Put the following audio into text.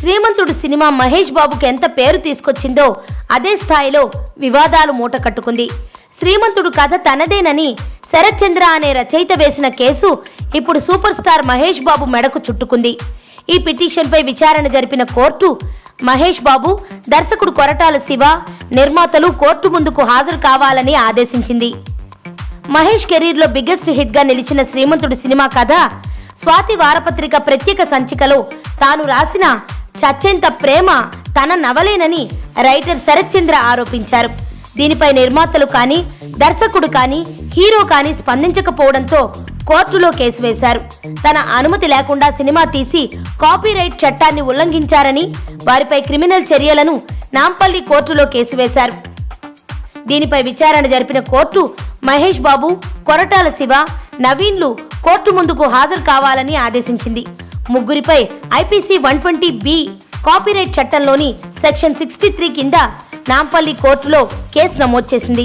శ్రీమంతుడు cinema Mahesh బాబుకి ఎంత పేరు తీసుకొచ్చిందో అదే స్థాయిలో వివాదాలు మూట కట్టుకుంది. శ్రీమంతుడు కథ తనదేనని శరత్ చంద్ర అనే రచయిత వేసిన కేసు ఇప్పుడు సూపర్ స్టార్ మహేష్ బాబు మెడకు చుట్టుకుంది. ఈ పిటిషన్పై విచారణ జరిపిన కోర్టు మహేష్ బాబు, దర్శకుడు కొరటాల శివ, నిర్మాతలు కోర్టు ముందుకు హాజరు కావాలని ఆదేశించింది. మహేష్ కెరీర్లో బిగ్గెస్ట్ హిట్ గా నిలిచిన శ్రీమంతుడు సినిమా కథ స్వాతి వారపత్రిక ప్రత్యేక సంచికలో తాను రాసిన చచ్చేంత ప్రేమ తన నవలేనని రైటర్ శరత్ చంద్ర ఆరోపించారు. దీనిపై నిర్మాతలు కానీ, దర్శకుడు కానీ, హీరో కానీ స్పందించకపోవడంతో కోర్టులో కేసు వేశారు. తన అనుమతి లేకుండా సినిమా తీసి కాపీరైట్ చట్టాన్ని ఉల్లంఘించారని వారిపై క్రిమినల్ చర్యలను నాంపల్లి కోర్టులో కేసు వేశారు. దీనిపై విచారణ జరిపిన కోర్టు మహేష్ బాబు, కొరటాల శివ, నవీన్లు కోర్టు ముందుకు హాజరు కావాలని ఆదేశించింది. ముగ్గురిపై ఐపీసీ 120B కాపీరైట్ చట్టంలోని సెక్షన్ 63 కింద నాంపల్లి కోర్టులో కేసు నమోదు చేసింది.